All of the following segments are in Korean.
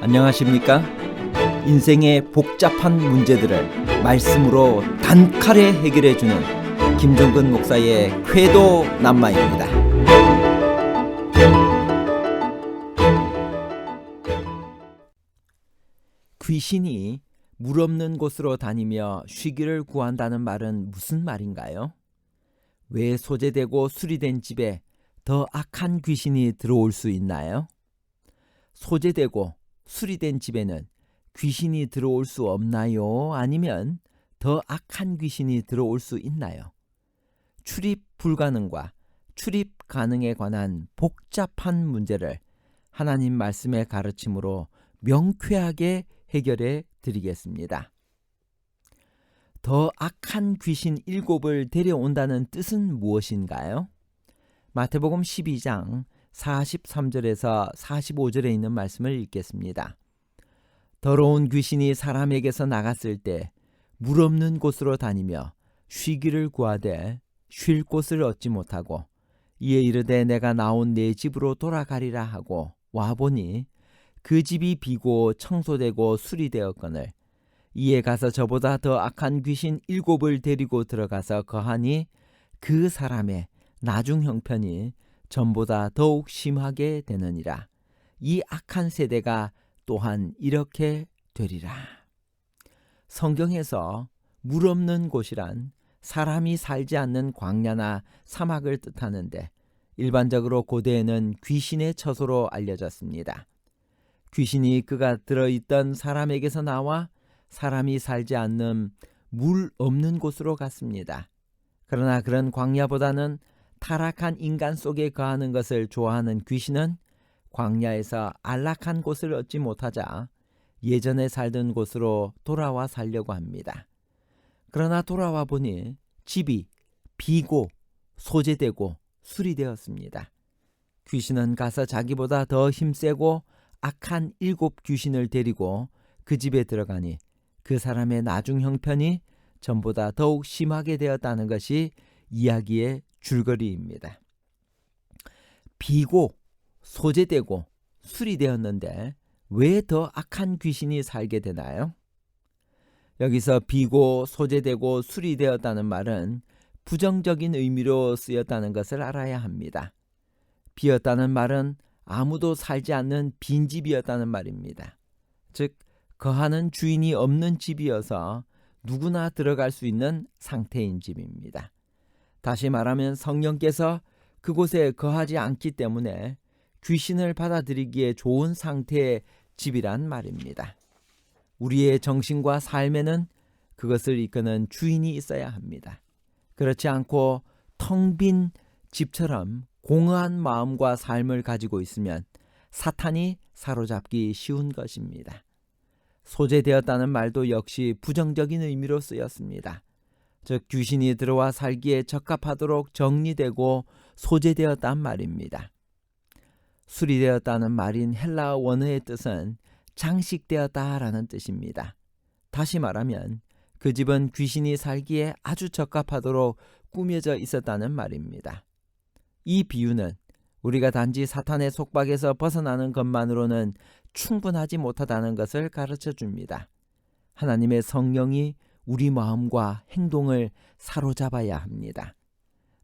안녕하십니까? 인생의 복잡한 문제들을 말씀으로 단칼에 해결해주는 김종근 목사의 쾌도 남마입니다. 귀신이 물 없는 곳으로 다니며 쉬기를 구한다는 말은 무슨 말인가요? 왜 소재되고 수리된 집에 더 악한 귀신이 들어올 수 있나요? 소재되고 수리된 집에는 귀신이 들어올 수 없나요? 아니면 더 악한 귀신이 들어올 수 있나요? 출입 불가능과 출입 가능에 관한 복잡한 문제를 하나님 말씀의 가르침으로 명쾌하게 해결해 드리겠습니다. 더 악한 귀신 7을 데려온다는 뜻은 무엇인가요? 마태복음 12장 43절에서 45절에 있는 말씀을 읽겠습니다. 더러운 귀신이 사람에게서 나갔을 때 물 없는 곳으로 다니며 쉬기를 구하되 쉴 곳을 얻지 못하고 이에 이르되 내가 나온 내 집으로 돌아가리라 하고 와보니 그 집이 비고 청소되고 수리되었거늘 이에 가서 저보다 더 악한 귀신 7을 데리고 들어가서 거하니 그 사람의 나중 형편이 전보다 더욱 심하게 되느니라. 이 악한 세대가 또한 이렇게 되리라. 성경에서 물 없는 곳이란 사람이 살지 않는 광야나 사막을 뜻하는데 일반적으로 고대에는 귀신의 처소로 알려졌습니다. 귀신이 그가 들어있던 사람에게서 나와 사람이 살지 않는 물 없는 곳으로 갔습니다. 그러나 그런 광야보다는 타락한 인간 속에 거하는 것을 좋아하는 귀신은 광야에서 안락한 곳을 얻지 못하자 예전에 살던 곳으로 돌아와 살려고 합니다. 그러나 돌아와 보니 집이 비고 소재되고 수리되었습니다. 귀신은 가서 자기보다 더 힘세고 악한 7 귀신을 데리고 그 집에 들어가니 그 사람의 나중 형편이 전보다 더욱 심하게 되었다는 것이 이야기의 줄거리입니다. 비고 소재되고 수리되었는데 왜 더 악한 귀신이 살게 되나요? 여기서 비고 소재되고 수리되었다는 말은 부정적인 의미로 쓰였다는 것을 알아야 합니다. 비었다는 말은 아무도 살지 않는 빈집이었다는 말입니다. 즉 거하는 주인이 없는 집이어서 누구나 들어갈 수 있는 상태인 집입니다. 다시 말하면 성령께서 그곳에 거하지 않기 때문에 귀신을 받아들이기에 좋은 상태의 집이란 말입니다. 우리의 정신과 삶에는 그것을 이끄는 주인이 있어야 합니다. 그렇지 않고 텅 빈 집처럼 공허한 마음과 삶을 가지고 있으면 사탄이 사로잡기 쉬운 것입니다. 소재되었다는 말도 역시 부정적인 의미로 쓰였습니다. 즉 귀신이 들어와 살기에 적합하도록 정리되고 소재되었단 말입니다. 수리되었다는 말인 헬라어 원어의 뜻은 장식되었다라는 뜻입니다. 다시 말하면 그 집은 귀신이 살기에 아주 적합하도록 꾸며져 있었다는 말입니다. 이 비유는 우리가 단지 사탄의 속박에서 벗어나는 것만으로는 충분하지 못하다는 것을 가르쳐 줍니다. 하나님의 성령이 우리 마음과 행동을 사로잡아야 합니다.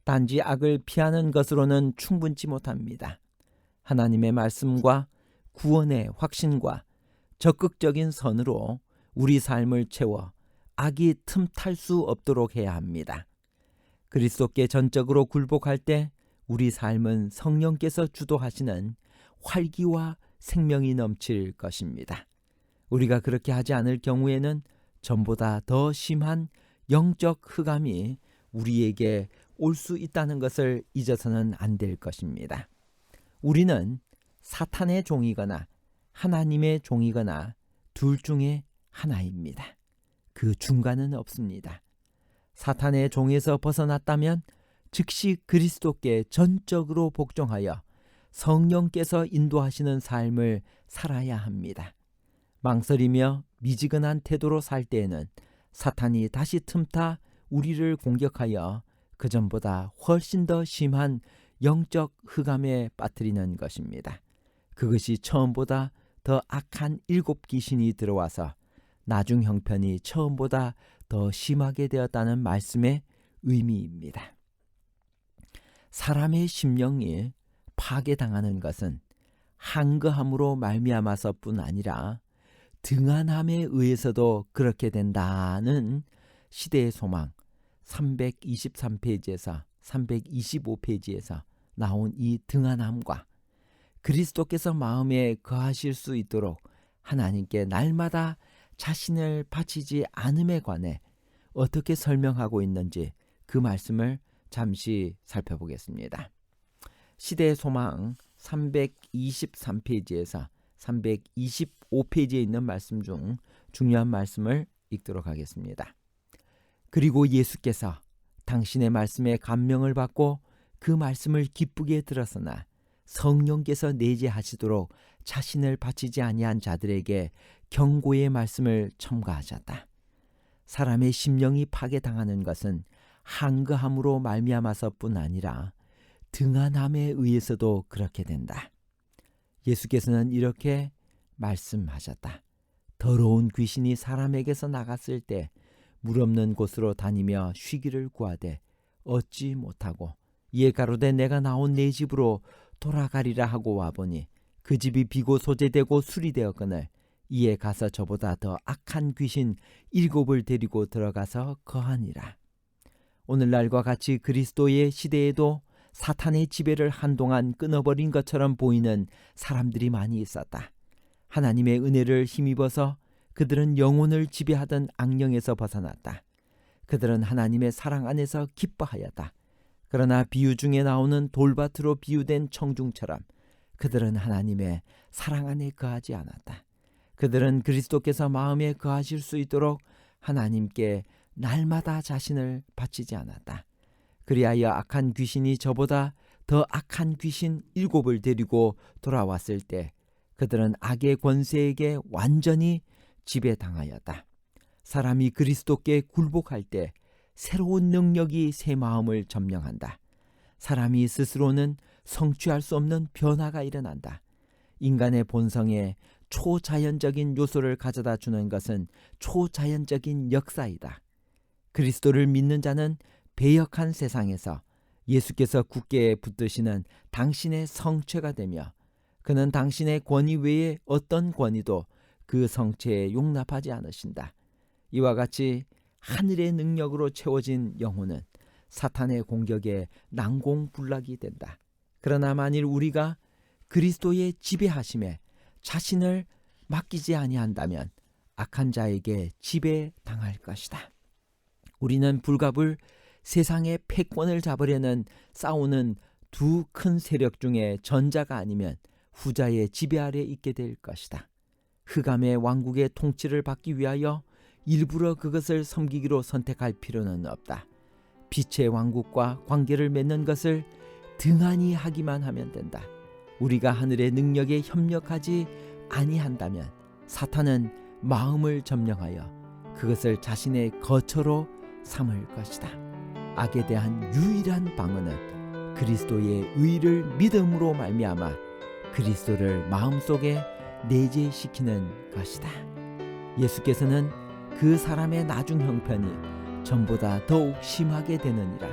단지 악을 피하는 것으로는 충분치 못합니다. 하나님의 말씀과 구원의 확신과 적극적인 선으로 우리 삶을 채워 악이 틈탈 수 없도록 해야 합니다. 그리스도께 전적으로 굴복할 때 우리 삶은 성령께서 주도하시는 활기와 생명이 넘칠 것입니다. 우리가 그렇게 하지 않을 경우에는 전보다 더 심한 영적 흑암이 우리에게 올 수 있다는 것을 잊어서는 안 될 것입니다. 우리는 사탄의 종이거나 하나님의 종이거나 둘 중에 하나입니다. 그 중간은 없습니다. 사탄의 종에서 벗어났다면 즉시 그리스도께 전적으로 복종하여 성령께서 인도하시는 삶을 살아야 합니다. 망설이며 미지근한 태도로 살 때에는 사탄이 다시 틈타 우리를 공격하여 그전보다 훨씬 더 심한 영적 흑암에 빠뜨리는 것입니다. 그것이 처음보다 더 악한 7귀신이 들어와서 나중 형편이 처음보다 더 심하게 되었다는 말씀의 의미입니다. 사람의 심령이 파괴당하는 것은 한거함으로 말미암아서뿐 아니라 등한함에 의해서도 그렇게 된다는 시대의 소망 323페이지에서 325페이지에서 나온 이 등한함과 그리스도께서 마음에 거하실 수 있도록 하나님께 날마다 자신을 바치지 않음에 관해 어떻게 설명하고 있는지 그 말씀을 잠시 살펴보겠습니다. 시대의 소망 323페이지에서 325페이지에 있는 말씀 중 중요한 말씀을 읽도록 하겠습니다. 그리고 예수께서 당신의 말씀에 감명을 받고 그 말씀을 기쁘게 들었으나 성령께서 내재하시도록 자신을 바치지 아니한 자들에게 경고의 말씀을 첨가하셨다. 사람의 심령이 파괴당하는 것은 한거함으로 말미암아서뿐 아니라 등한함에 의해서도 그렇게 된다. 예수께서는 이렇게 말씀하셨다. 더러운 귀신이 사람에게서 나갔을 때 물 없는 곳으로 다니며 쉬기를 구하되 얻지 못하고 이에 가로되 내가 나온 내 집으로 돌아가리라 하고 와보니 그 집이 비고 소재되고 수리되었거늘 이에 가서 저보다 더 악한 귀신 7을 데리고 들어가서 거하니라. 오늘날과 같이 그리스도의 시대에도 사탄의 지배를 한동안 끊어버린 것처럼 보이는 사람들이 많이 있었다. 하나님의 은혜를 힘입어서 그들은 영혼을 지배하던 악령에서 벗어났다. 그들은 하나님의 사랑 안에서 기뻐하였다. 그러나 비유 중에 나오는 돌밭으로 비유된 청중처럼 그들은 하나님의 사랑 안에 거하지 않았다. 그들은 그리스도께서 마음에 거하실 수 있도록 하나님께 날마다 자신을 바치지 않았다. 그리하여 악한 귀신이 저보다 더 악한 귀신 7을 데리고 돌아왔을 때 그들은 악의 권세에게 완전히 지배당하였다. 사람이 그리스도께 굴복할 때 새로운 능력이 새 마음을 점령한다. 사람이 스스로는 성취할 수 없는 변화가 일어난다. 인간의 본성에 초자연적인 요소를 가져다 주는 것은 초자연적인 역사이다. 그리스도를 믿는 자는 배역한 세상에서 예수께서 굳게 붙드시는 당신의 성체가 되며 그는 당신의 권위 외에 어떤 권위도 그 성체에 용납하지 않으신다. 이와 같이 하늘의 능력으로 채워진 영혼은 사탄의 공격에 난공불락이 된다. 그러나 만일 우리가 그리스도의 지배하심에 자신을 맡기지 아니한다면 악한 자에게 지배당할 것이다. 우리는 불가불 세상의 패권을 잡으려는 싸우는 두 큰 세력 중에 전자가 아니면 후자의 지배 아래 있게 될 것이다. 흑암의 왕국의 통치를 받기 위하여 일부러 그것을 섬기기로 선택할 필요는 없다. 빛의 왕국과 관계를 맺는 것을 등한히 하기만 하면 된다. 우리가 하늘의 능력에 협력하지 아니한다면 사탄은 마음을 점령하여 그것을 자신의 거처로 삼을 것이다. 악에 대한 유일한 방어는 그리스도의 의를 믿음으로 말미암아 그리스도를 마음속에 내재시키는 것이다. 예수께서는 그 사람의 나중 형편이 전보다 더욱 심하게 되느니라.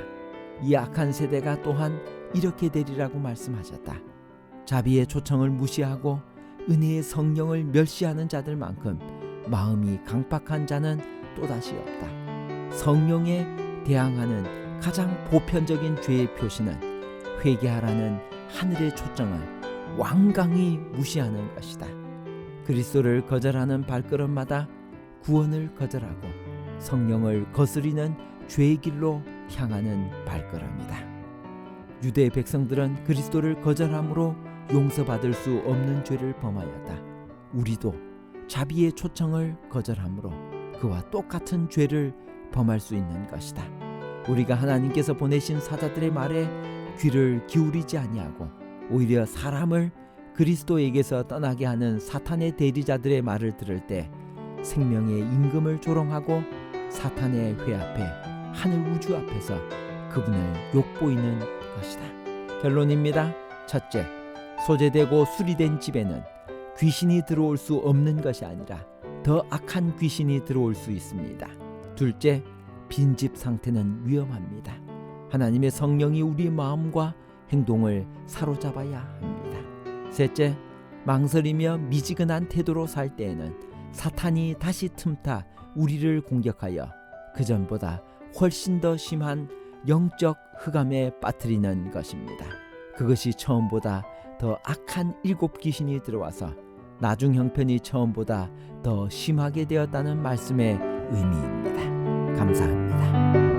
이 악한 세대가 또한 이렇게 되리라고 말씀하셨다. 자비의 초청을 무시하고 은혜의 성령을 멸시하는 자들만큼 마음이 강팍한 자는 또다시 없다. 성령에 대항하는 가장 보편적인 죄의 표시는 회개하라는 하늘의 초청을 완강히 무시하는 것이다. 그리스도를 거절하는 발걸음마다 구원을 거절하고 성령을 거스리는 죄의 길로 향하는 발걸음이다. 유대 백성들은 그리스도를 거절함으로 용서받을 수 없는 죄를 범하였다. 우리도 자비의 초청을 거절함으로 그와 똑같은 죄를 범할 수 있는 것이다. 우리가 하나님께서 보내신 사자들의 말에 귀를 기울이지 아니하고 오히려 사람을 그리스도에게서 떠나게 하는 사탄의 대리자들의 말을 들을 때 생명의 임금을 조롱하고 사탄의 회 앞에 하늘 우주 앞에서 그분을 욕보이는 것이다. 결론입니다. 첫째, 소재되고 수리된 집에는 귀신이 들어올 수 없는 것이 아니라 더 악한 귀신이 들어올 수 있습니다. 둘째, 빈집 상태는 위험합니다. 하나님의 성령이 우리 마음과 행동을 사로잡아야 합니다. 셋째, 망설이며 미지근한 태도로 살 때에는 사탄이 다시 틈타 우리를 공격하여 그전보다 훨씬 더 심한 영적 흑암에 빠뜨리는 것입니다. 그것이 처음보다 더 악한 7 귀신이 들어와서 나중 형편이 처음보다 더 심하게 되었다는 말씀의 의미입니다. 감사합니다.